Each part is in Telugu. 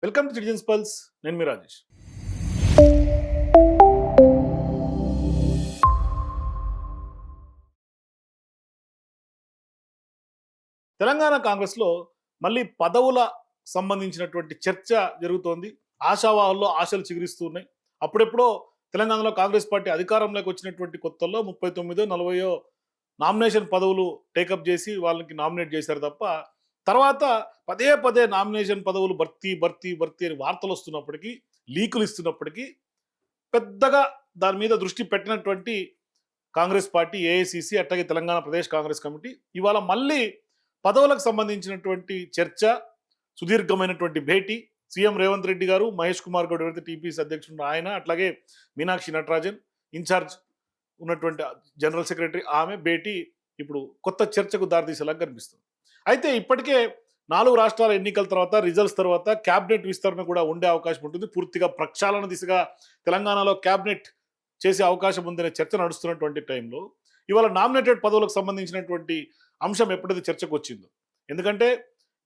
Welcome to citizens pulse. నేను మీ రాజేష్. తెలంగాణ కాంగ్రెస్లో మళ్ళీ పదవుల సంబంధించినటువంటి చర్చ జరుగుతోంది. ఆశావాహుల్లో ఆశలు చిగురిస్తున్నాయి. అప్పుడెప్పుడో తెలంగాణలో కాంగ్రెస్ పార్టీ అధికారంలోకి వచ్చినటువంటి కొత్తల్లో 39 40 నామినేషన్ పదవులు టేకప్ చేసి వాళ్ళకి నామినేట్ చేశారు తప్ప, తర్వాత పదే పదే నామినేషన్ పదవులు భర్తీ భర్తీ భర్తీ అని వార్తలు వస్తున్నప్పటికీ, లీకులు ఇస్తున్నప్పటికీ పెద్దగా దాని మీద దృష్టి పెట్టినటువంటి కాంగ్రెస్ పార్టీ, ఏఐసిసి, అట్లాగే తెలంగాణ ప్రదేశ్ కాంగ్రెస్ కమిటీ ఇవాళ మళ్ళీ పదవులకు సంబంధించినటువంటి చర్చ, సుదీర్ఘమైనటువంటి భేటీ సీఎం రేవంత్ రెడ్డి గారు, మహేష్ కుమార్ గౌడ్ ఎవరైతే టీపీసీ అధ్యక్షుడు ఆయన, అట్లాగే మీనాక్షి నటరాజన్ ఇన్ఛార్జ్ ఉన్నటువంటి జనరల్ సెక్రటరీ ఆమె భేటీ ఇప్పుడు కొత్త చర్చకు దారితీసేలాగా కనిపిస్తుంది. అయితే ఇప్పటికే 4 రాష్ట్రాల ఎన్నికల తర్వాత, రిజల్ట్స్ తర్వాత క్యాబినెట్ విస్తరణ కూడా ఉండే అవకాశం ఉంటుంది. పూర్తిగా ప్రక్షాళన దిశగా తెలంగాణలో క్యాబినెట్ చేసే అవకాశం ఉందనే చర్చ నడుస్తున్నటువంటి టైంలో ఇవాళ నామినేటెడ్ పదవులకు సంబంధించినటువంటి అంశం ఎప్పుడైతే చర్చకు వచ్చిందో, ఎందుకంటే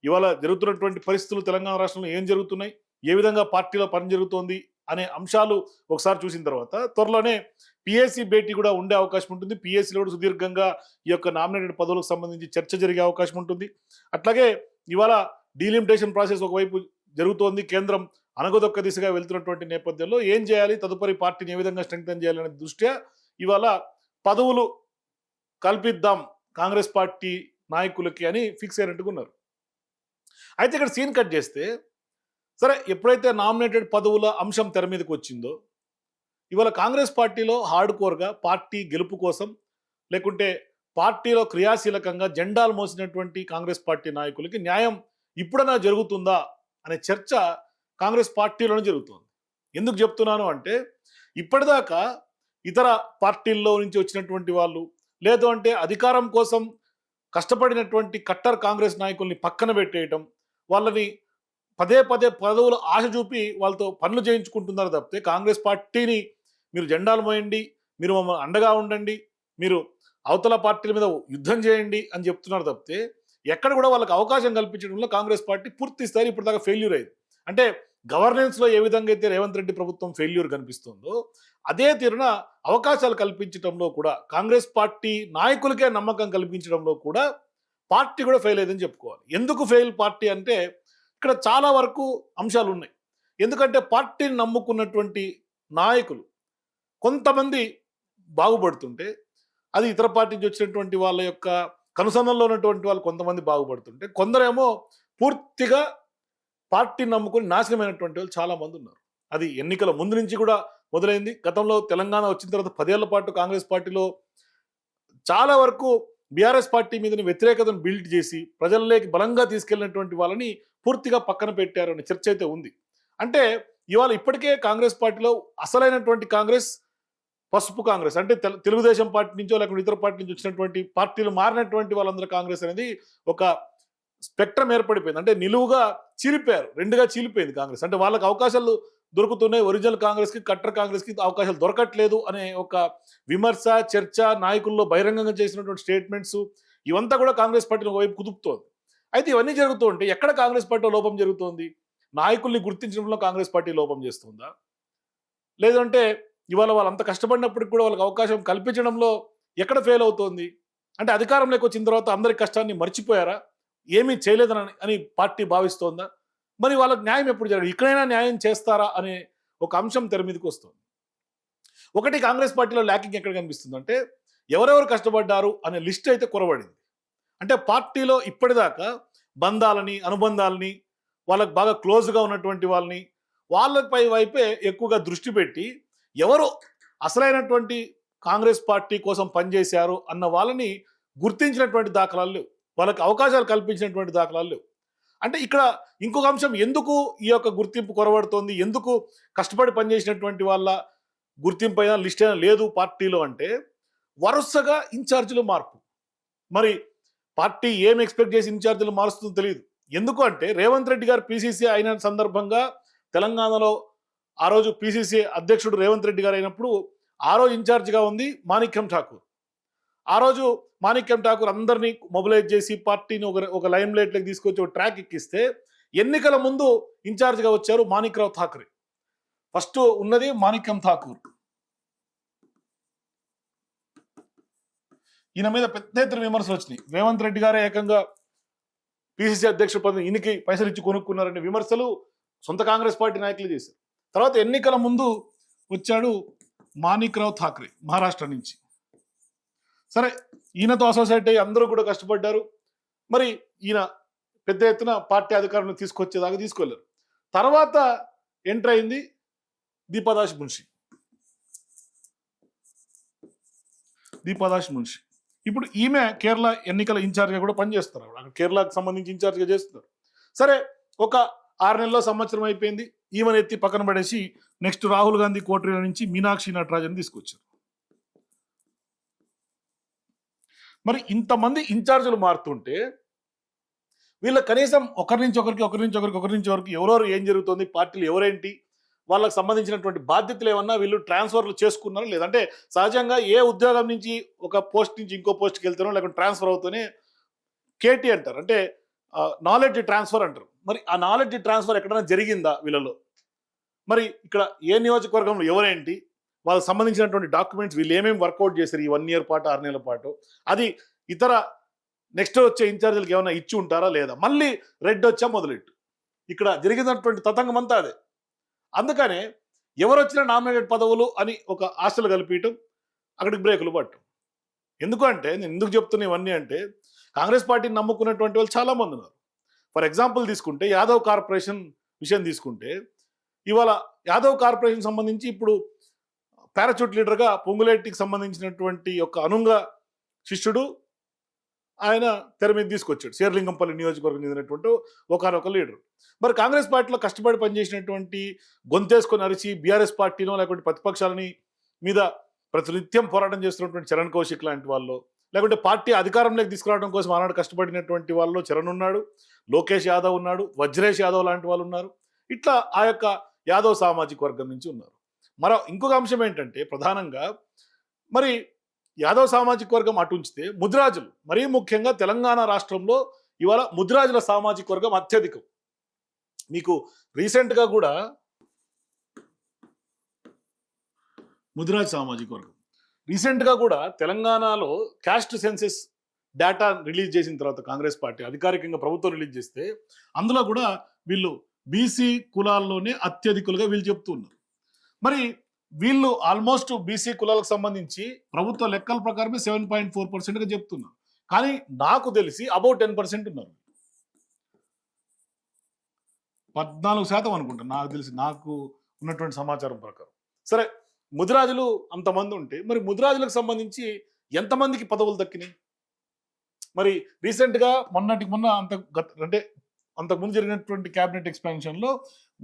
ఇవాళ జరుగుతున్నటువంటి పరిస్థితులు తెలంగాణ రాష్ట్రంలో ఏం జరుగుతున్నాయి, ఏ విధంగా పార్టీలో పని జరుగుతోంది అనే అంశాలు ఒకసారి చూసిన తర్వాత త్వరలోనే పిఎస్సి భేటీ కూడా ఉండే అవకాశం ఉంటుంది. పిఎస్సిలో కూడా సుదీర్ఘంగా ఈ యొక్క నామినేటెడ్ పదవులకు సంబంధించి చర్చ జరిగే అవకాశం ఉంటుంది. అట్లాగే ఇవాళ డీలిమిటేషన్ ప్రాసెస్ ఒకవైపు జరుగుతోంది. కేంద్రం అనగదొక్క దిశగా వెళ్తున్నటువంటి నేపథ్యంలో ఏం చేయాలి, తదుపరి పార్టీని ఏ విధంగా స్ట్రెంగ్తన్ చేయాలనే దృష్ట్యా ఇవాళ పదవులు కల్పిద్దాం కాంగ్రెస్ పార్టీ నాయకులకి అని ఫిక్స్ అయినట్టుగా ఉన్నారు. అయితే ఇక్కడ సీన్ కట్ చేస్తే, సరే ఎప్పుడైతే నామినేటెడ్ పదవుల అంశం తెర మీదకి వచ్చిందో, ఇవాళ కాంగ్రెస్ పార్టీలో హార్డ్ కోర్గా పార్టీ గెలుపు కోసం, లేకుంటే పార్టీలో క్రియాశీలకంగా జెండాలు మోసినటువంటి కాంగ్రెస్ పార్టీ నాయకులకి న్యాయం ఇప్పుడన్నా జరుగుతుందా అనే చర్చ కాంగ్రెస్ పార్టీలోనే జరుగుతుంది. ఎందుకు చెప్తున్నాను అంటే, ఇప్పటిదాకా ఇతర పార్టీల్లో నుంచి వచ్చినటువంటి వాళ్ళు, లేదు అంటే అధికారం కోసం కష్టపడినటువంటి కట్టర్ కాంగ్రెస్ నాయకుల్ని పక్కన పెట్టేయటం, వాళ్ళని పదే పదే పదవులు ఆశ చూపి వాళ్ళతో పనులు చేయించుకుంటున్నారు తప్పితే, కాంగ్రెస్ పార్టీని మీరు జెండాలు మోయండి, మీరు మమ్మల్ని అండగా ఉండండి, మీరు అవతల పార్టీల మీద యుద్ధం చేయండి అని చెప్తున్నారు తప్పితే, ఎక్కడ కూడా వాళ్ళకి అవకాశం కల్పించడంలో కాంగ్రెస్ పార్టీ పూర్తి స్థాయి ఇప్పటిదాకా ఫెయిల్యూర్ అయింది. అంటే గవర్నెన్స్లో ఏ విధంగా అయితే రేవంత్ రెడ్డి ప్రభుత్వం ఫెయిల్యూర్ కనిపిస్తుందో, అదే తీరున అవకాశాలు కల్పించడంలో కూడా, కాంగ్రెస్ పార్టీ నాయకులకే నమ్మకం కల్పించడంలో కూడా పార్టీ కూడా ఫెయిల్ అయిందని చెప్పుకోవాలి. ఎందుకు ఫెయిల్ పార్టీ అంటే, ఇక్కడ చాలా వరకు అంశాలు ఉన్నాయి. ఎందుకంటే పార్టీని నమ్ముకున్నటువంటి నాయకులు కొంతమంది బాగుపడుతుంటే, అది ఇతర పార్టీ నుంచి వచ్చినటువంటి వాళ్ళ యొక్క కనుసన్నల్లో ఉన్నటువంటి వాళ్ళు కొంతమంది బాగుపడుతుంటే, కొందరేమో పూర్తిగా పార్టీని నమ్ముకొని నాశనమైనటువంటి వాళ్ళు చాలామంది ఉన్నారు. అది ఎన్నికల ముందు నుంచి కూడా మొదలైంది. గతంలో తెలంగాణ వచ్చిన తర్వాత 10 ఏళ్ల పాటు కాంగ్రెస్ పార్టీలో చాలా వరకు బీఆర్ఎస్ పార్టీ మీదని వ్యతిరేకతను బిల్డ్ చేసి ప్రజల్లోకి బలంగా తీసుకెళ్ళినటువంటి వాళ్ళని పూర్తిగా పక్కన పెట్టారు అనే చర్చ అయితే ఉంది. అంటే ఇవాళ ఇప్పటికే కాంగ్రెస్ పార్టీలో అసలైనటువంటి కాంగ్రెస్, పసుపు కాంగ్రెస్ అంటే తెలుగుదేశం పార్టీ నుంచో లేకపోతే ఇతర పార్టీ నుంచి వచ్చినటువంటి పార్టీలు మారినటువంటి వాళ్ళందరూ కాంగ్రెస్ అనేది ఒక స్పెక్ట్రం ఏర్పడిపోయింది. అంటే నిలువుగా చీలిపోయారు, రెండుగా చీలిపోయింది కాంగ్రెస్. అంటే వాళ్ళకి అవకాశాలు దొరుకుతున్నాయి, ఒరిజినల్ కాంగ్రెస్కి కట్టర్ కాంగ్రెస్కి అవకాశాలు దొరకట్లేదు అనే ఒక విమర్శ, చర్చ, నాయకుల్లో బహిరంగంగా చేసినటువంటి స్టేట్మెంట్స్ ఇవంతా కూడా కాంగ్రెస్ పార్టీని ఒకవైపు కుదుపుతోంది. అయితే ఇవన్నీ జరుగుతూ ఉంటే ఎక్కడ కాంగ్రెస్ పార్టీలో లోపం జరుగుతోంది? నాయకుల్ని గుర్తించడంలో కాంగ్రెస్ పార్టీ లోపం చేస్తుందా, లేదంటే ఇవాళ వాళ్ళంత కష్టపడినప్పటికి కూడా వాళ్ళకి అవకాశం కల్పించడంలో ఎక్కడ ఫెయిల్ అవుతోంది? అంటే అధికారంలోకి వచ్చిన తర్వాత అందరి కష్టాన్ని మర్చిపోయారా, ఏమీ చేయలేదని అని పార్టీ భావిస్తోందా? మరి వాళ్ళకి న్యాయం ఎప్పుడు జరగదు? ఇక్కడైనా న్యాయం చేస్తారా అనే ఒక అంశం తెర మీదకి వస్తుంది. ఒకటి కాంగ్రెస్ పార్టీలో ల్యాకింగ్ ఎక్కడ కనిపిస్తుందంటే, ఎవరెవరు కష్టపడ్డారు అనే లిస్ట్ అయితే కొరబడింది. అంటే పార్టీలో ఇప్పటిదాకా బంధాలని, అనుబంధాలని, వాళ్ళకి బాగా క్లోజ్గా ఉన్నటువంటి వాళ్ళని, వాళ్ళపై వైపే ఎక్కువగా దృష్టి పెట్టి ఎవరు అసలైనటువంటి కాంగ్రెస్ పార్టీ కోసం పనిచేశారు అన్న వాళ్ళని గుర్తించినటువంటి దాఖలాలు లేవు, వాళ్ళకి అవకాశాలు కల్పించినటువంటి దాఖలాలు లేవు. అంటే ఇక్కడ ఇంకొక అంశం, ఎందుకు ఈ యొక్క గుర్తింపు కొరబడుతోంది, ఎందుకు కష్టపడి పనిచేసినటువంటి వాళ్ళ గుర్తింపు అయినా లిస్ట్ అయినా లేదు పార్టీలో అంటే, వరుసగా ఇన్ఛార్జీలు మార్పు. మరి పార్టీ ఏం ఎక్స్పెక్ట్ చేసి ఇన్ఛార్జీలు మారుస్తుందో తెలియదు. ఎందుకు అంటే, రేవంత్ రెడ్డి గారు పీసీసీ అయిన సందర్భంగా తెలంగాణలో ఆ రోజు పీసీసీ అధ్యక్షుడు రేవంత్ రెడ్డి గారు అయినప్పుడు ఆ రోజు ఇన్ఛార్జిగా ఉంది మాణిక్యం ఠాకూర్. ఆ రోజు మాణిక్యం ఠాకూర్ అందరినీ మొబిలైజ్ చేసి పార్టీని ఒక లైమ్ లైట్లోకి తీసుకొచ్చి ఒక ట్రాక్ ఎక్కిస్తే, ఎన్నికల ముందు ఇన్ఛార్జిగా వచ్చారు మాణిక్రావు ఠాకరే. ఫస్ట్ ఉన్నది మాణిక్యం ఠాకూర్. ఈయన మీద పెద్ద ఎత్తున విమర్శలు వచ్చినాయి. రేవంత్ రెడ్డి గారే ఏకంగా పిసిసి అధ్యక్షుడు పదవి ఈయనకి పైసలు ఇచ్చి కొనుక్కున్నారనే విమర్శలు సొంత కాంగ్రెస్ పార్టీ నాయకులు చేశారు. తర్వాత ఎన్నికల ముందు వచ్చాడు మాణిక్రావు ఠాకరే మహారాష్ట్ర నుంచి. సరే, ఈయనతో అసోసియేట్ అయ్యి అందరూ కూడా కష్టపడ్డారు. మరి ఈయన పెద్ద ఎత్తున పార్టీ అధికారులను తీసుకొచ్చేదాకా తీసుకెళ్లారు. తర్వాత ఎంటర్ అయింది దీపాదాస్ మున్షి. ఇప్పుడు ఈమె కేరళ ఎన్నికల ఇన్ఛార్జ్గా కూడా పనిచేస్తారు. అక్కడ కేరళకు సంబంధించి ఇన్ఛార్జ్గా చేస్తున్నారు. సరే, ఒక 6 నెలల్లో సంవత్సరం అయిపోయింది. ఈమెను ఎత్తి పక్కన పడేసి నెక్స్ట్ రాహుల్ గాంధీ కోటరీల నుంచి మీనాక్షి నటరాజన్ తీసుకొచ్చారు. మరి ఇంతమంది ఇన్ఛార్జీలు మారుతుంటే వీళ్ళ కనీసం ఒకరి నుంచి ఒకరికి ఎవరెవరు ఏం జరుగుతుంది, పార్టీలు ఎవరేంటి, వాళ్ళకి సంబంధించినటువంటి బాధ్యతలు ఏమన్నా వీళ్ళు ట్రాన్స్ఫర్లు చేసుకున్నారో లేదంటే సహజంగా ఏ ఉద్యోగం నుంచి ఒక పోస్ట్ నుంచి ఇంకో పోస్ట్కి వెళ్తారో లేకుంటే ట్రాన్స్ఫర్ అవుతూనే కేటీ అంటారు, అంటే నాలెడ్జ్ ట్రాన్స్ఫర్ అంటారు. మరి ఆ నాలెడ్జ్ ట్రాన్స్ఫర్ ఎక్కడైనా జరిగిందా వీళ్ళలో? మరి ఇక్కడ ఏ నియోజకవర్గంలో ఎవరేంటి, వాళ్ళకి సంబంధించినటువంటి డాక్యుమెంట్స్ వీళ్ళు ఏమేమి వర్కౌట్ చేశారు ఈ 1 ఇయర్ పాటు 6 నెలల పాటు, అది ఇతర నెక్స్ట్ వచ్చే ఇన్ఛార్జీలకు ఏమైనా ఇచ్చి ఉంటారా లేదా, మళ్ళీ రెడ్ వచ్చా మొదలెట్టు. ఇక్కడ జరిగినటువంటి తతంగం అంతా అదే. అందుకనే ఎవరు వచ్చినా నామినేటెడ్ పదవులు అని ఒక ఆశలు కల్పించడం, అక్కడికి బ్రేకులు పట్టడం. ఎందుకంటే నేను ఎందుకు చెప్తున్నా ఇవన్నీ అంటే, కాంగ్రెస్ పార్టీని నమ్ముకున్నటువంటి వాళ్ళు చాలామంది ఉన్నారు. ఫర్ ఎగ్జాంపుల్ తీసుకుంటే యాదవ్ కార్పొరేషన్ విషయం తీసుకుంటే, ఇవాళ యాదవ్ కార్పొరేషన్ సంబంధించి ఇప్పుడు పారాచూట్ లీడర్గా పొంగులేటికి సంబంధించినటువంటి యొక్క అనుంగ శిష్యుడు ఆయన తెర మీద తీసుకొచ్చాడు. శేర్లింగంపల్లి నియోజకవర్గం చెందినటువంటి ఒకనొక లీడర్. మరి కాంగ్రెస్ పార్టీలో కష్టపడి పనిచేసినటువంటి, గొంతేసుకొని అరిచి బీఆర్ఎస్ పార్టీనో లేకుంటే ప్రతిపక్షాలని మీద ప్రతినిత్యం పోరాటం చేస్తున్నటువంటి చరణ్ కౌశిక్ లాంటి వాళ్ళు, లేకుంటే పార్టీ అధికారంలోకి తీసుకురావడం కోసం ఆనాడు కష్టపడినటువంటి వాళ్ళు చరణ్ ఉన్నాడు, లోకేష్ యాదవ్ ఉన్నాడు, వజ్రేష్ యాదవ్ లాంటి వాళ్ళు ఉన్నారు. ఇట్లా ఆ యొక్క యాదవ్ సామాజిక వర్గం నుంచి ఉన్నారు. మరో ఇంకొక అంశం ఏంటంటే, ప్రధానంగా మరి యాదవ్ సామాజిక వర్గం అటుంచితే ముదిరాజులు, మరీ ముఖ్యంగా తెలంగాణ రాష్ట్రంలో ఇవాళ ముదిరాజుల సామాజిక వర్గం అత్యధికం. మీకు రీసెంట్గా కూడా ముదిరాజ్ సామాజిక వర్గం రీసెంట్గా కూడా తెలంగాణలో క్యాస్ట్ సెన్సెస్ డేటా రిలీజ్ చేసిన తర్వాత కాంగ్రెస్ పార్టీ అధికారికంగా ప్రభుత్వం రిలీజ్ చేస్తే అందులో కూడా వీళ్ళు బీసీ కులాల్లోనే అత్యధికులుగా వీళ్ళు చెప్తున్నారు. మరి వీళ్ళు ఆల్మోస్ట్ బీసీ కులాలకు సంబంధించి ప్రభుత్వ లెక్కల ప్రకారమే 7.4%గా చెప్తున్నారు. కానీ నాకు తెలిసి అబౌట్ 10% ఉన్నారు. 14% అనుకుంటా నాకు తెలిసి, నాకు ఉన్నటువంటి సమాచారం ప్రకారం. సరే, ముదిరాజులు అంతమంది ఉంటే మరి ముదిరాజులకు సంబంధించి ఎంతమందికి పదవులు దక్కినాయి? మరి రీసెంట్గా మొన్న అంతకుముందు జరిగినటువంటి క్యాబినెట్ ఎక్స్పాన్షన్లో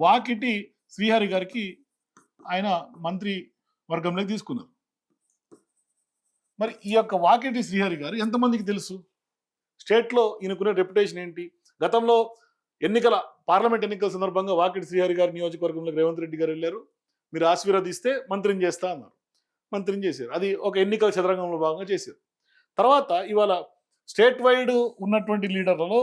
వాకిటి శ్రీహరి గారికి ఆయన మంత్రి వర్గంలోకి తీసుకున్నారు. మరి ఈ యొక్క వాకిటి శ్రీహరి గారు ఎంతమందికి తెలుసు? స్టేట్లో ఈయనకున్న రెప్యుటేషన్ ఏంటి? గతంలో పార్లమెంట్ ఎన్నికల సందర్భంగా వాకిటి శ్రీహరి గారి నియోజకవర్గంలోకి రేవంత్ రెడ్డి గారు వెళ్ళారు. మీరు ఆశీర్వదిస్తే మంత్రిని చేస్తా అన్నారు. మంత్రిని చేశారు. అది ఒక ఎన్నికల చదరంగంలో భాగంగా చేశారు. తర్వాత ఇవాళ స్టేట్ వైడ్ ఉన్నటువంటి లీడర్లలో,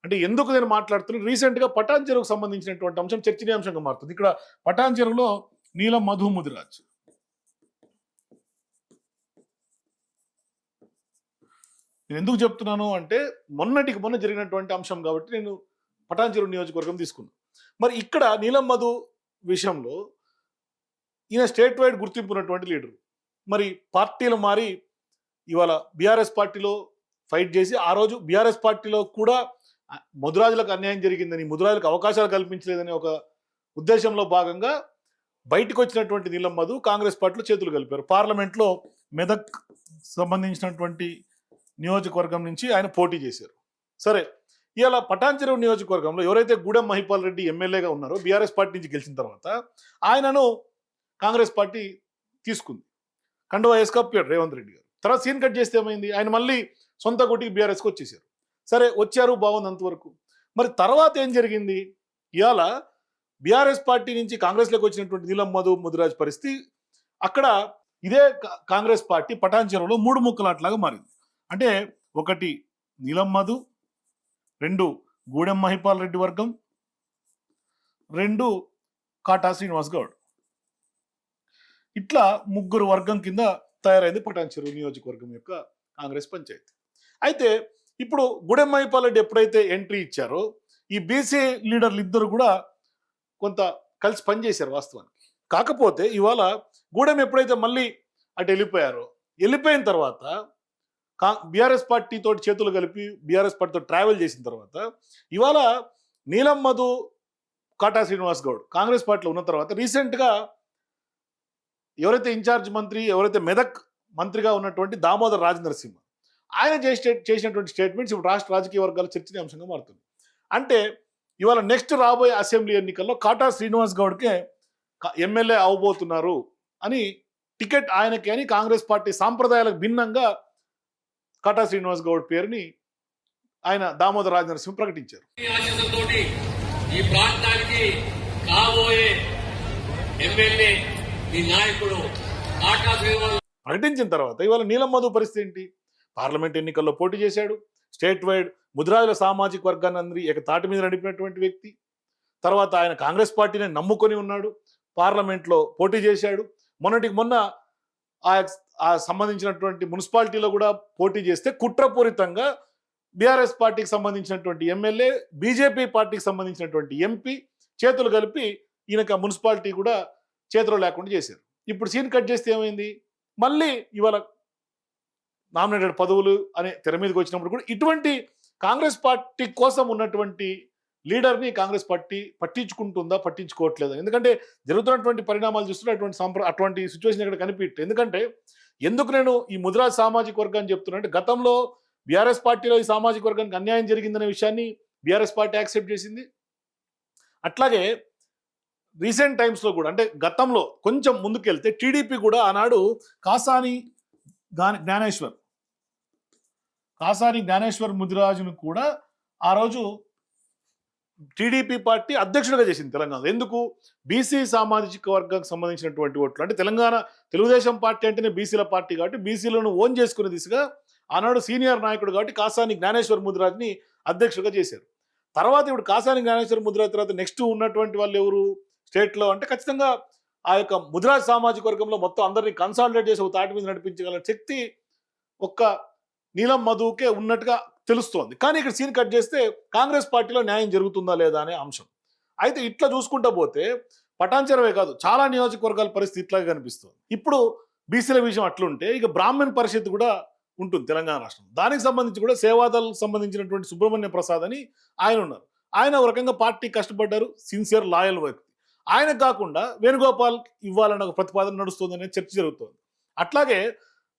అంటే ఎందుకు నేను మాట్లాడుతున్నాను, రీసెంట్గా పటాన్ చెరువుకు సంబంధించినటువంటి అంశం చర్చనీయాంశంగా మారుతుంది. ఇక్కడ పటాన్ చెరువులో నీలం మధు ముదిరాజ్, నేను ఎందుకు చెప్తున్నాను అంటే మొన్న జరిగినటువంటి అంశం కాబట్టి నేను పటాన్ చెరువు నియోజకవర్గం తీసుకున్నాను. మరి ఇక్కడ నీలం మధు విషయంలో ఈయన స్టేట్ వైడ్ గుర్తింపు ఉన్నటువంటి లీడరు. మరి పార్టీలు మారి ఇవాళ బీఆర్ఎస్ పార్టీలో ఫైట్ చేసి, ఆ రోజు బీఆర్ఎస్ పార్టీలో కూడా ముదిరాజులకు అన్యాయం జరిగిందని, ముదిరాజులకు అవకాశాలు కల్పించలేదని ఒక ఉద్దేశంలో భాగంగా బయటకు వచ్చినటువంటి నీలం మధు కాంగ్రెస్ పార్టీలో చేతులు కలిపారు. పార్లమెంట్లో మెదక్ సంబంధించినటువంటి నియోజకవర్గం నుంచి ఆయన పోటీ చేశారు. సరే, ఇవాళ పటాన్ చెరువు నియోజకవర్గంలో ఎవరైతే గూడెం మహిపాల్ రెడ్డి ఎమ్మెల్యేగా ఉన్నారో బీఆర్ఎస్ పార్టీ నుంచి గెలిచిన తర్వాత ఆయనను కాంగ్రెస్ పార్టీ తీసుకుంది. కండువా వేసుకప్పాడు రేవంత్ రెడ్డి గారు. తర్వాత సీన్ కట్ చేస్తే ఏమైంది, ఆయన మళ్ళీ సొంత గుటికి బీఆర్ఎస్కి వచ్చేసారు. సరే, వచ్చారు, బాగుంది అంతవరకు. మరి తర్వాత ఏం జరిగింది? ఇవాళ బీఆర్ఎస్ పార్టీ నుంచి కాంగ్రెస్లోకి వచ్చినటువంటి నీలం మధు ముదిరాజ్ పరిస్థితి, అక్కడ ఇదే కాంగ్రెస్ పార్టీ పటాన్ చెరువులో 3 ముక్కలాట్లాగా మారింది. అంటే 1 నీలం మధు, 2 గూడెం మహిపాల్ రెడ్డి వర్గం, 2 కాటా శ్రీనివాస్ గౌడ్. ఇట్లా ముగ్గురు వర్గం కింద తయారైంది పటాన్చెరు నియోజకవర్గం యొక్క కాంగ్రెస్ పంచాయతీ. అయితే ఇప్పుడు గూడెం మహిపాల్ రెడ్డి ఎప్పుడైతే ఎంట్రీ ఇచ్చారో ఈ బీసీ లీడర్లు ఇద్దరు కూడా కొంత కలిసి పనిచేశారు వాస్తవానికి. కాకపోతే ఇవాళ గూడెం ఎప్పుడైతే మళ్ళీ అటు వెళ్ళిపోయిన తర్వాత బీఆర్ఎస్ పార్టీ తోటి చేతులు కలిపి బీఆర్ఎస్ పార్టీతో ట్రావెల్ చేసిన తర్వాత ఇవాళ నీలం మధు, కాటా శ్రీనివాస్ గౌడ్ కాంగ్రెస్ పార్టీలో ఉన్న తర్వాత రీసెంట్గా ఎవరైతే ఇన్ఛార్జ్ మంత్రి, ఎవరైతే మెదక్ మంత్రిగా ఉన్నటువంటి దామోదర్ రాజనరసింహ ఆయన చేసినటువంటి స్టేట్మెంట్స్ ఇప్పుడు రాష్ట్ర రాజకీయ వర్గాల చర్చనీయాంశంగా మారుతుంది. అంటే ఇవాళ నెక్స్ట్ రాబోయే అసెంబ్లీ ఎన్నికల్లో కాటా శ్రీనివాస్ గౌడ్కే ఎమ్మెల్యే అవబోతున్నారు అని టికెట్ ఆయనకి అని కాంగ్రెస్ పార్టీ సాంప్రదాయాలకు భిన్నంగా కాటా శ్రీనివాస్ గౌడ్ పేరుని ఆయన దామోదర్ రాజనరసింహ ప్రకటించారు. ఈ ప్రాంతానికి కాబోయే ఎమ్మెల్యే ఈ నాయకుడు కాటా శ్రీనివాస్ ప్రకటించిన తర్వాత ఇవాళ నీలం మధు పరిస్థితి ఏంటి? పార్లమెంట్ ఎన్నికల్లో పోటీ చేశాడు. స్టేట్ వైడ్ ముదిరాజుల సామాజిక వర్గాన్ని అందరి తాటి మీద నడిపినటువంటి వ్యక్తి. తర్వాత ఆయన కాంగ్రెస్ పార్టీని నమ్ముకొని ఉన్నాడు. పార్లమెంట్లో పోటీ చేశాడు. మొన్నటికి మొన్న ఆ సంబంధించినటువంటి మున్సిపాలిటీలో కూడా పోటీ చేస్తే కుట్రపూరితంగా బీఆర్ఎస్ పార్టీకి సంబంధించినటువంటి ఎమ్మెల్యే, బీజేపీ పార్టీకి సంబంధించినటువంటి ఎంపీ చేతులు కలిపి ఈయనక మున్సిపాలిటీ కూడా చేతిలో లేకుండా చేశారు. ఇప్పుడు సీన్ కట్ చేస్తే ఏమైంది? మళ్ళీ ఇవాళ నామినేటెడ్ పదవులు అనే తెర మీదకి వచ్చినప్పుడు కూడా ఇటువంటి కాంగ్రెస్ పార్టీ కోసం ఉన్నటువంటి లీడర్ని కాంగ్రెస్ పార్టీ పట్టించుకుంటుందా, పట్టించుకోవట్లేదు? ఎందుకంటే జరుగుతున్నటువంటి పరిణామాలు చూస్తుంటే అటువంటి సిచ్యువేషన్ ఇక్కడ కనిపించట్లేదు. ఎందుకంటే ఎందుకు నేను ఈ ముదిరాజ్ సామాజిక వర్గాన్ని చెప్తున్నా అంటే గతంలో బీఆర్ఎస్ పార్టీలో ఈ సామాజిక వర్గానికి అన్యాయం జరిగిందనే విషయాన్ని బీఆర్ఎస్ పార్టీ యాక్సెప్ట్ చేసింది. అట్లాగే రీసెంట్ టైమ్స్లో కూడా అంటే గతంలో కొంచెం ముందుకెళ్తే టీడీపీ కూడా ఆనాడు కాసాని జ్ఞానేశ్వర్ ముదిరాజును కూడా ఆ రోజు టీడీపీ పార్టీ అధ్యక్షుడిగా చేసింది తెలంగాణ. ఎందుకు? బీసీ సామాజిక వర్గానికి సంబంధించినటువంటి ఓట్లు అంటే తెలంగాణ తెలుగుదేశం పార్టీ అంటేనే బీసీల పార్టీ కాబట్టి బీసీలను ఓన్ చేసుకునే దిశగా ఆనాడు సీనియర్ నాయకుడు కాబట్టి కాసాని జ్ఞానేశ్వర్ ముదిరాజ్ని అధ్యక్షుడిగా చేశారు. తర్వాత ఇప్పుడు కాసాని జ్ఞానేశ్వర్ ముదిరాజ్ తర్వాత నెక్స్ట్ ఉన్నటువంటి వాళ్ళు ఎవరు స్టేట్లో అంటే ఖచ్చితంగా ఆ యొక్క ముదిరాజ్ సామాజిక వర్గంలో మొత్తం అందరినీ కన్సాలిడేట్ చేసి ఒక తాటి మీద నడిపించగల శక్తి ఒక్క నీలం మధుకే ఉన్నట్టుగా తెలుస్తోంది. కానీ ఇక్కడ సీన్ కట్ చేస్తే కాంగ్రెస్ పార్టీలో న్యాయం జరుగుతుందా లేదా అనే అంశం. అయితే ఇట్లా చూసుకుంటా పోతే పటాన్చెరువే కాదు చాలా నియోజకవర్గాల పరిస్థితి ఇట్లాగే కనిపిస్తుంది. ఇప్పుడు బీసీల విషయం అట్లుంటే ఇక బ్రాహ్మణ్ పరిషత్ కూడా ఉంటుంది తెలంగాణ రాష్ట్రం. దానికి సంబంధించి కూడా సేవాదల్ సంబంధించినటువంటి సుబ్రహ్మణ్య ప్రసాద్ అని ఆయన ఉన్నారు. ఆయన ఒక రకంగా పార్టీ కష్టపడ్డారు, సిన్సియర్ లాయల్ వ్యక్తి. ఆయన కాకుండా వేణుగోపాల్ ఇవ్వాలన్న ఒక ప్రతిపాదన నడుస్తుంది అనే చర్చ జరుగుతుంది. అట్లాగే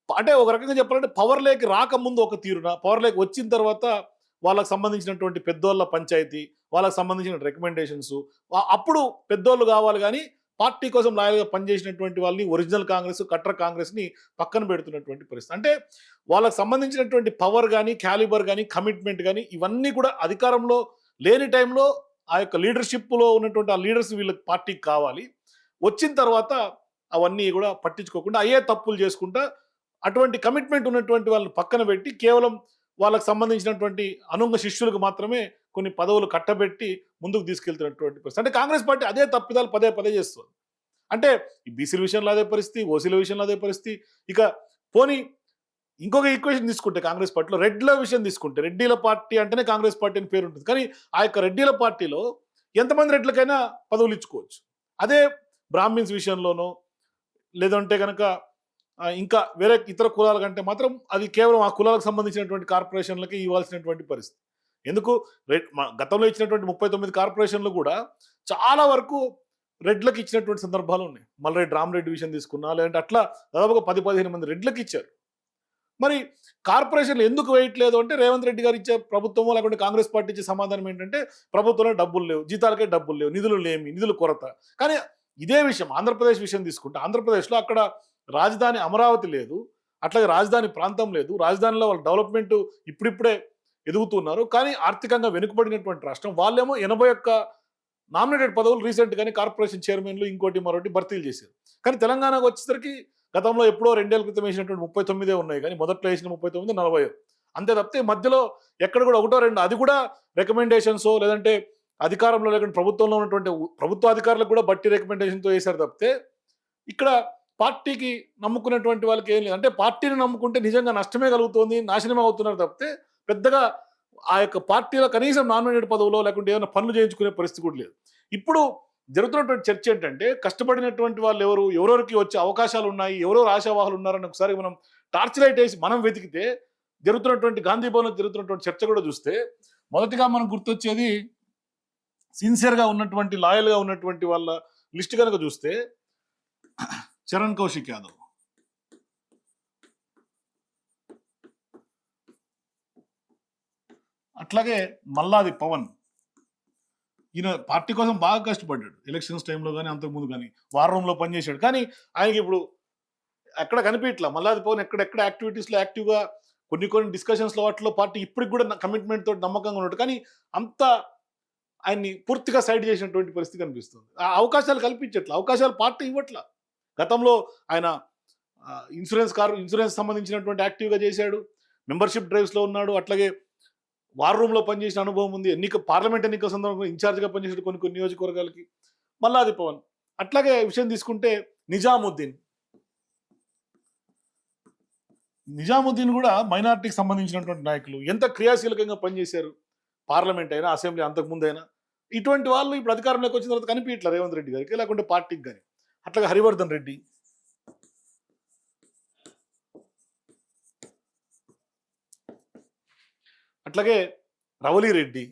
అంటే ఒక రకంగా చెప్పాలంటే పవర్ లేక్ రాకముందు ఒక తీరున, పవర్ లేక్ వచ్చిన తర్వాత వాళ్ళకి సంబంధించినటువంటి పెద్దోళ్ళ పంచాయతీ, వాళ్ళకి సంబంధించిన రికమెండేషన్స్, అప్పుడు పెద్దోళ్ళు కావాలి కానీ పార్టీ కోసం లాయల్గా పనిచేసినటువంటి వాళ్ళని ఒరిజినల్ కాంగ్రెస్, కట్టర్ కాంగ్రెస్ని పక్కన పెడుతున్నటువంటి పరిస్థితి. అంటే వాళ్ళకి సంబంధించినటువంటి పవర్ కానీ, క్యాలిబర్ కానీ, కమిట్మెంట్ కానీ ఇవన్నీ కూడా అధికారంలో లేని టైంలో ఆ యొక్క లీడర్షిప్లో ఉన్నటువంటి ఆ లీడర్స్ వీళ్ళకి పార్టీకి కావాలి. వచ్చిన తర్వాత అవన్నీ కూడా పట్టించుకోకుండా అయ్యే తప్పులు చేసుకుంటా అటువంటి కమిట్మెంట్ ఉన్నటువంటి వాళ్ళని పక్కన పెట్టి కేవలం వాళ్ళకి సంబంధించినటువంటి అనుంగ శిష్యులకు మాత్రమే కొన్ని పదవులు కట్టబెట్టి ముందుకు తీసుకెళ్తున్నటువంటి పరిస్థితి. అంటే కాంగ్రెస్ పార్టీ అదే తప్పిదాలు పదే పదే చేస్తుంది. అంటే ఈ బీసీల విషయంలో అదే పరిస్థితి, ఓసీల విషయంలో అదే పరిస్థితి. ఇక పోనీ ఇంకొక ఈక్వేషన్ తీసుకుంటే కాంగ్రెస్ పార్టీలో రెడ్ల విషయం తీసుకుంటే, రెడ్డిల పార్టీ అంటేనే కాంగ్రెస్ పార్టీ అని పేరు ఉంటుంది. కానీ ఆ యొక్క రెడ్డిల పార్టీలో ఎంతమంది రెడ్లకైనా పదవులు ఇచ్చుకోవచ్చు. అదే బ్రాహ్మిన్స్ విషయంలోనో లేదంటే కనుక ఇంకా వేరే ఇతర కులాల కంటే మాత్రం అది కేవలం ఆ కులాలకు సంబంధించినటువంటి కార్పొరేషన్లకి ఇవ్వాల్సినటువంటి పరిస్థితి. ఎందుకు గతంలో ఇచ్చినటువంటి 39 కార్పొరేషన్లు కూడా చాలా వరకు రెడ్లకు ఇచ్చినటువంటి సందర్భాలు ఉన్నాయి. మల్రెడ్డి రామరెడ్డి విషయం తీసుకున్నా లేదంటే అట్లా దాదాపుగా 10-15 మంది రెడ్లకు ఇచ్చారు. మరి కార్పొరేషన్లు ఎందుకు వేయట్లేదు అంటే రేవంత్ రెడ్డి గారు ఇచ్చే ప్రభుత్వమో లేకుంటే కాంగ్రెస్ పార్టీ ఇచ్చే సమాధానం ఏంటంటే ప్రభుత్వంలో డబ్బులు లేవు, జీతాలకే డబ్బులు లేవు, నిధులు కొరత. కానీ ఇదే విషయం ఆంధ్రప్రదేశ్ విషయం తీసుకుంటే ఆంధ్రప్రదేశ్లో అక్కడ రాజధాని అమరావతి లేదు, అట్లాగే రాజధాని ప్రాంతం లేదు, రాజధానిలో వాళ్ళ డెవలప్మెంట్ ఇప్పుడిప్పుడే ఎదుగుతున్నారు. కానీ ఆర్థికంగా వెనుకబడినటువంటి రాష్ట్రం. వాళ్ళేమో 81 నామినేటెడ్ పదవులు రీసెంట్గానే కార్పొరేషన్ చైర్మన్లు ఇంకోటి మరొకటి భర్తీలు చేశారు. కానీ తెలంగాణకు వచ్చేసరికి గతంలో ఎప్పుడో 2 ఏళ్ల క్రితం వేసినటువంటి 39 ఉన్నాయి. కానీ మొదట్లో వేసిన 39 40 అంతే తప్పితే మధ్యలో ఎక్కడ కూడా 1-2 అది కూడా రికమెండేషన్స్ లేదంటే అధికారంలో లేకుండా ప్రభుత్వంలో ఉన్నటువంటి ప్రభుత్వ అధికారులకు కూడా బట్టి రికమెండేషన్తో వేశారు తప్పితే ఇక్కడ పార్టీకి నమ్ముకున్నటువంటి వాళ్ళకి ఏం లేదు. అంటే పార్టీని నమ్ముకుంటే నిజంగా నష్టమే కలుగుతోంది, నాశనమే అవుతున్నారు తప్పితే పెద్దగా ఆ యొక్క పార్టీలో కనీసం నామినేటెడ్ పదవులో లేకుంటే ఏమైనా పనులు చేయించుకునే పరిస్థితి కూడా లేదు. ఇప్పుడు జరుగుతున్నటువంటి చర్చ ఏంటంటే కష్టపడినటువంటి వాళ్ళు ఎవరెవరికి వచ్చే అవకాశాలు ఉన్నాయి, ఎవరెవరు ఆశావాహులు ఉన్నారని ఒకసారి మనం టార్చ్ లైట్ వేసి మనం వెతికితే జరుగుతున్నటువంటి గాంధీ భవన్లో జరుగుతున్నటువంటి చర్చ కూడా చూస్తే మొదటిగా మనకు గుర్తొచ్చేది సిన్సియర్గా ఉన్నటువంటి లాయల్గా ఉన్నటువంటి వాళ్ళ లిస్ట్ కనుక చూస్తే చరణ్ కౌశిక్ యాదవ్, అట్లాగే మల్లాది పవన్. ఈయన పార్టీ కోసం బాగా కష్టపడ్డాడు ఎలక్షన్స్ టైంలో కానీ అంతకుముందు కానీ వార్ రూమ్లో పనిచేశాడు. కానీ ఆయనకి ఇప్పుడు ఎక్కడ కనిపించట్లా మల్లాది పవన్ ఎక్కడెక్కడ యాక్టివిటీస్లో యాక్టివ్గా కొన్ని డిస్కషన్స్లో వాటిలో పార్టీ ఇప్పటికి కూడా కమిట్మెంట్ తోటి నమ్మకంగా ఉన్నాడు. కానీ అంత ఆయన్ని పూర్తిగా సైడ్ చేసినటువంటి పరిస్థితి కనిపిస్తుంది. ఆ అవకాశాలు కల్పించట్లా, అవకాశాలు పార్టీ ఇవ్వట్లా. గతంలో ఆయన ఇన్సూరెన్స్ సంబంధించినటువంటి యాక్టివ్గా చేశాడు, మెంబర్షిప్ డ్రైవ్స్లో ఉన్నాడు, అట్లాగే వార్ రూమ్లో పనిచేసిన అనుభవం ఉంది, పార్లమెంట్ ఎన్నికల సందర్భంగా ఇన్ఛార్జ్గా పనిచేసాడు కొన్ని నియోజకవర్గాలకి మల్లాది పవన్. అట్లాగే విషయం తీసుకుంటే నిజాముద్దీన్ కూడా మైనారిటీకి సంబంధించినటువంటి నాయకులు ఎంత క్రియాశీలకంగా పనిచేశారు, పార్లమెంట్ అయినా అసెంబ్లీ అంతకుముందైనా. ఇటువంటి వాళ్ళు ఇప్పుడు అధికారంలోకి వచ్చిన తర్వాత కనిపించట్లేదు రేవంత్ రెడ్డి గారికి, లేకుంటే పార్టీకి కానీ. అట్లాగే హరివర్ధన్ రెడ్డి, అట్లాగే రవలి రెడ్డి,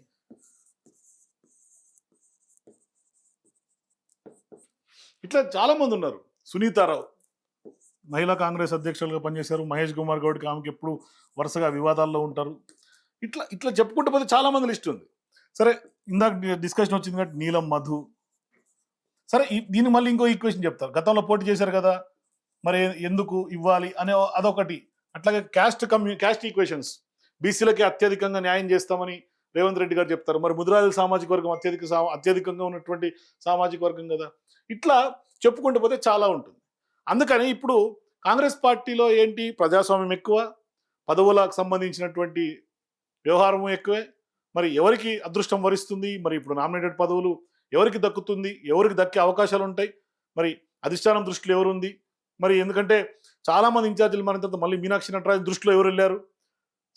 ఇట్లా చాలా మంది ఉన్నారు. సునీతారావు మహిళా కాంగ్రెస్ అధ్యక్షులుగా పనిచేశారు. మహేష్ కుమార్ గౌడ్కి ఆమెకి ఎప్పుడు వరుసగా వివాదాల్లో ఉంటారు. ఇట్లా ఇట్లా చెప్పుకుంటూ పోతే చాలా మంది లిస్ట్ ఉంది. సరే, ఇందాక డిస్కషన్ వచ్చింది కాబట్టి నీలం మధు. సరే, దీన్ని మళ్ళీ ఇంకో ఈక్వేషన్ చెప్తారు. గతంలో పోటీ చేశారు కదా, మరి ఎందుకు ఇవ్వాలి అనే అదొకటి. అట్లాగే క్యాస్ట్ ఈక్వేషన్స్, బీసీలకి అత్యధికంగా న్యాయం చేస్తామని రేవంత్ రెడ్డి గారు చెప్తారు. మరి ముదిరాజుల సామాజిక వర్గం అత్యధికంగా ఉన్నటువంటి సామాజిక వర్గం కదా. ఇట్లా చెప్పుకుంటూ పోతే చాలా ఉంటుంది. అందుకని ఇప్పుడు కాంగ్రెస్ పార్టీలో ఏంటి, ప్రజాస్వామ్యం ఎక్కువ, పదవులకు సంబంధించినటువంటి వ్యవహారము ఎక్కువే. మరి ఎవరికి అదృష్టం వరిస్తుంది, మరి ఇప్పుడు నామినేటెడ్ పదవులు ఎవరికి దక్కుతుంది, ఎవరికి దక్కే అవకాశాలు ఉంటాయి, మరి అధిష్టానం దృష్టిలో ఎవరుంది, మరి ఎందుకంటే చాలామంది ఇన్ఛార్జీలు మన తర్వాత మళ్ళీ మీనాక్షి నటరాజన్ దృష్టిలో ఎవరు వెళ్ళారు.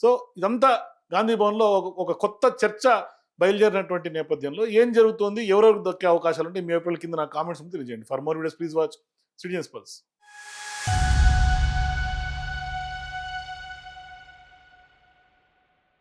సో ఇదంతా గాంధీ భవన్లో ఒక కొత్త చర్చ బయలుదేరినటువంటి నేపథ్యంలో ఏం జరుగుతుంది, ఎవరెవరికి దక్కే అవకాశాలు ఉంటాయి, మీ వైపు కింద నా కామెంట్స్ తెలియజేయండి. For more videos please watch citizens pulse.